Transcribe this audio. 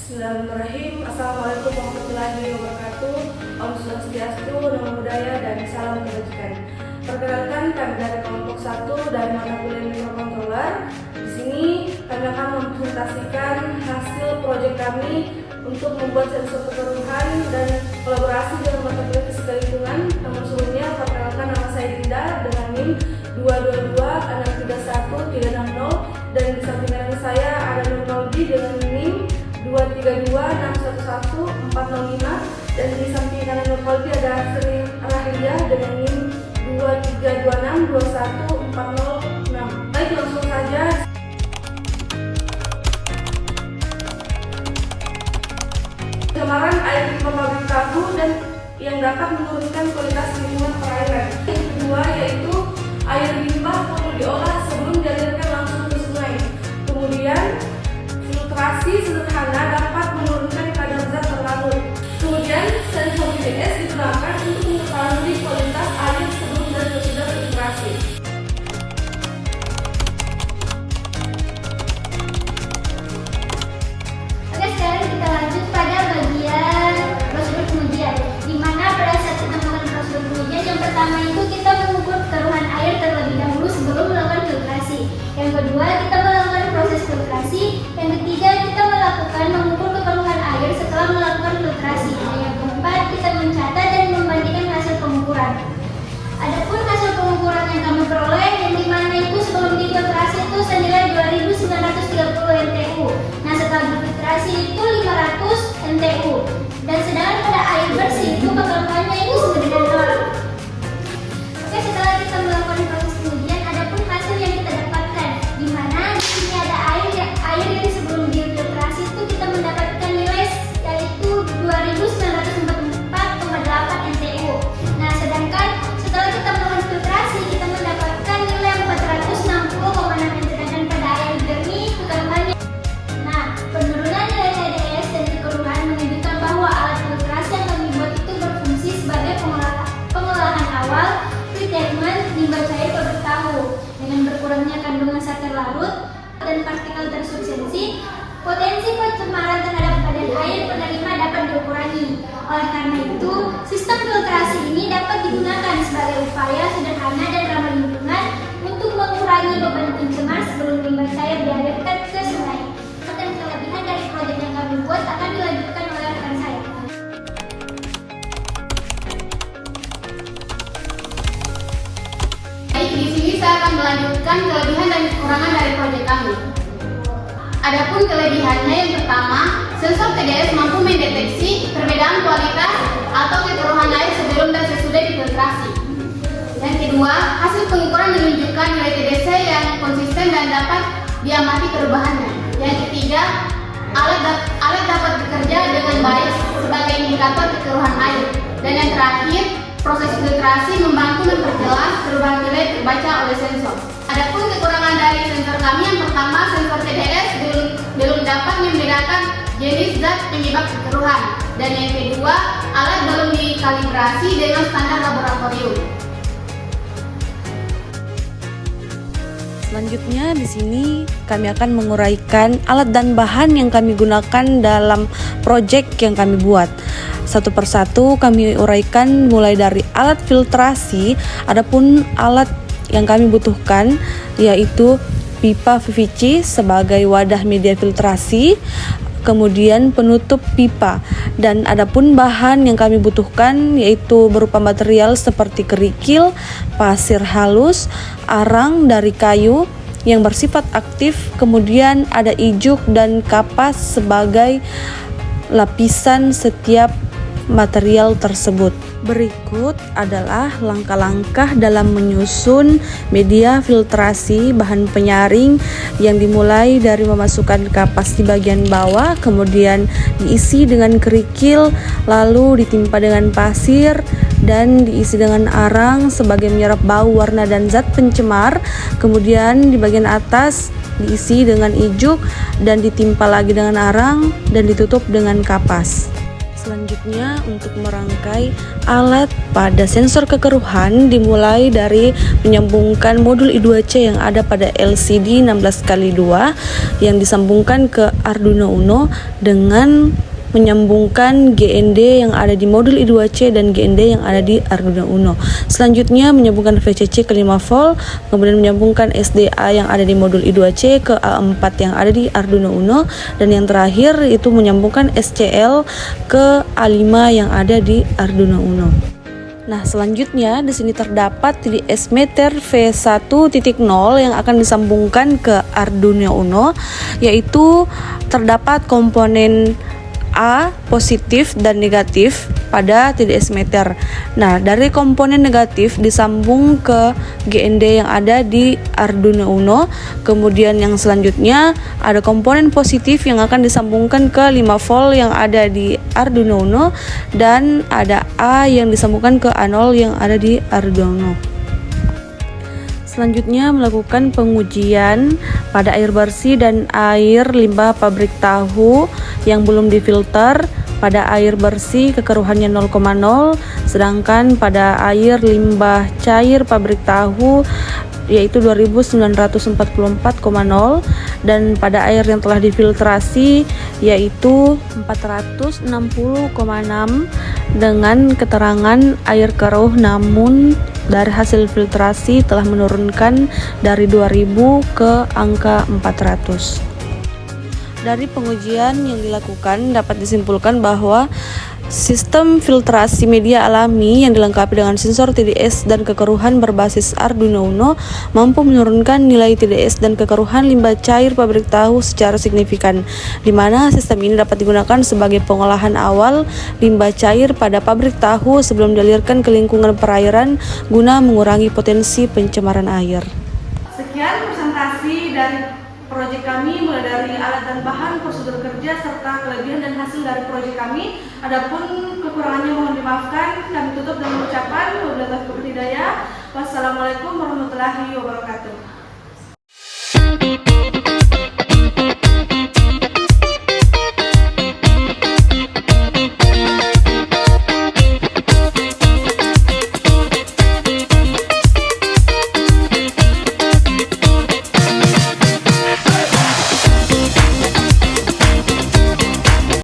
Bismillahirrahmanirrahim. Assalamualaikum warahmatullahi wabarakatuh. Om Swastiastu, Namo Buddhaya, dan salam kebajikan. Perkenalkan, kami dari kelompok 1 dari mata kuliah mikrokontroler. Di sini kami akan mempresentasikan hasil proyek kami untuk membuat sensor kekeruhan dan kolaborasi dengan mata kuliah fisika lingkungan. Namun sebelumnya, perkenalkan, nama saya Dinda dengan NIM 222631360, dan di samping kanan saya ada Nurmaldi dengan NIM 232611405, dan di samping kanan Nurmaldi ada Sri Rahilia dengan NIM 232621406. Baik, langsung saja. Pencemaran air di pabrik tahu dan yang dapat menurunkan kualitas lingkungan perairan. Yang kedua yaitu air limbah perlu diolah sebelum dialirkan langsung ke sungai. Kemudian filtrasi sederhana dapat menurunkan kadar zat terlarut. Kemudian sensor BDS digunakan untuk mengetahui kualitas air sebelum dan sesudah filtrasi. Oke, sekarang kita lanjut pada bagian prosedur pengujian, di mana pada saat kita melakukan prosedur pengujian, yang pertama itu kita mengukur keruhan air terlebih dahulu sebelum melakukan filtrasi. Yang kedua, kita melakukan proses filtrasi. Yang ketiga, kita melakukan mengukur kekeruhan air setelah melakukan filtrasi. Dan yang keempat, kita mencatat dan membandingkan hasil pengukuran. Adapun hasil pengukuran yang kami peroleh, yang dimana itu sebelum difiltrasi itu senilai 2.930 NTU. Nah, setelah difiltrasi itu 500 NTU. Dan sedangkan pada air bersih itu kekeruhannya itu sebenarnya 0. Oke, setelah kita melakukan proses pengujian, adapun hasil yang kita dapatkan, di mana di sini ada air yang sebelum difiltrasi itu kita mendapatkan nilai yaitu 2.944,8 NTU. Nah, sedangkan setelah kita melakukan filtrasi, kita mendapatkan nilai 460,6 NTU, dan pada air jernih kekeruhannya. Nah, penurunan nilai HDS dan kekeruhan menunjukkan bahwa alat filtrasi yang kami buat itu berfungsi sebagai pengolahan awal pre-treatment limbah cair pabrik tahu. Dengan berkurangnya kandungan zat terlarut dan partikel tersubstansi, potensi pencemaran terhadap badan air penerima dapat dikurangi. Oleh karena itu, sistem filtrasi ini dapat digunakan sebagai upaya sederhana dan ramah lingkungan untuk mengurangi beban pencemar sebelum limbah cair dialirkan ke sungai. Dan kelebihan dari proyek yang kami buat akan dilanjutkan oleh rekan saya. Baik, di sini saya akan melanjutkan kelebihan dan kekurangan dari proyek kami. Adapun kelebihannya, yang pertama, sensor TDS mampu mendeteksi perbedaan kualitas atau kekeruhan air sebelum dan sesudah difiltrasi. Yang kedua, hasil pengukuran menunjukkan nilai TDS yang konsisten dan dapat diamati perubahannya. Yang ketiga, alat dapat bekerja dengan baik sebagai indikator kekeruhan air. Dan yang terakhir, proses filtrasi membantu memperjelas perubahan nilai terbaca oleh sensor. Adapun kekurangan dari sensor kami, yang pertama, sensor TDS belum dapat membedakan jenis zat penyebab kekeruhan. Dan yang kedua, alat belum dikalibrasi dengan standar laboratorium. Selanjutnya di sini kami akan menguraikan alat dan bahan yang kami gunakan dalam proyek yang kami buat. Satu persatu kami uraikan, mulai dari alat filtrasi. Adapun alat yang kami butuhkan yaitu pipa PVC sebagai wadah media filtrasi, kemudian penutup pipa. Dan adapun bahan yang kami butuhkan yaitu berupa material seperti kerikil, pasir halus, arang dari kayu yang bersifat aktif, kemudian ada ijuk dan kapas sebagai lapisan setiap material tersebut. Berikut adalah langkah-langkah dalam menyusun media filtrasi bahan penyaring, yang dimulai dari memasukkan kapas di bagian bawah, kemudian diisi dengan kerikil, lalu ditimpa dengan pasir, dan diisi dengan arang sebagai menyerap bau, warna, dan zat pencemar. Kemudian di bagian atas diisi dengan ijuk dan ditimpa lagi dengan arang dan ditutup dengan kapas. Selanjutnya untuk merangkai alat pada sensor kekeruhan dimulai dari menyambungkan modul I2C yang ada pada LCD 16x2 yang disambungkan ke Arduino Uno dengan menyambungkan GND yang ada di modul I2C dan GND yang ada di Arduino Uno. Selanjutnya menyambungkan VCC ke 5 volt, kemudian menyambungkan SDA yang ada di modul I2C ke A4 yang ada di Arduino Uno, dan yang terakhir itu menyambungkan SCL ke A5 yang ada di Arduino Uno. Nah, selanjutnya di sini terdapat TDS meter V1.0 yang akan disambungkan ke Arduino Uno, yaitu terdapat komponen A positif dan negatif pada TDS meter. Nah, dari komponen negatif disambung ke GND yang ada di Arduino Uno. Kemudian yang selanjutnya ada komponen positif yang akan disambungkan ke 5 volt yang ada di Arduino Uno, dan ada A yang disambungkan ke A0 yang ada di Arduino Uno. Selanjutnya melakukan pengujian pada air bersih dan air limbah pabrik tahu yang belum difilter. Pada air bersih kekeruhannya 0,0, sedangkan pada air limbah cair pabrik tahu yaitu 2944,0, dan pada air yang telah difiltrasi yaitu 460,6 dengan keterangan air keruh namun dari hasil filtrasi telah menurunkan dari 2000 ke angka 400. Dari pengujian yang dilakukan dapat disimpulkan bahwa sistem filtrasi media alami yang dilengkapi dengan sensor TDS dan kekeruhan berbasis Arduino Uno mampu menurunkan nilai TDS dan kekeruhan limbah cair pabrik tahu secara signifikan, di mana sistem ini dapat digunakan sebagai pengolahan awal limbah cair pada pabrik tahu sebelum dialirkan ke lingkungan perairan guna mengurangi potensi pencemaran air. Sekian presentasi dari proyek kami, mulai dari alat dan bahan, prosedur kerja, serta kelebihan dan hasil dari proyek kami. Adapun kekurangannya mohon dimaafkan. Kami tutup dengan ucapan wabillahi taufiq wal hidayah. Wassalamualaikum warahmatullahi wabarakatuh.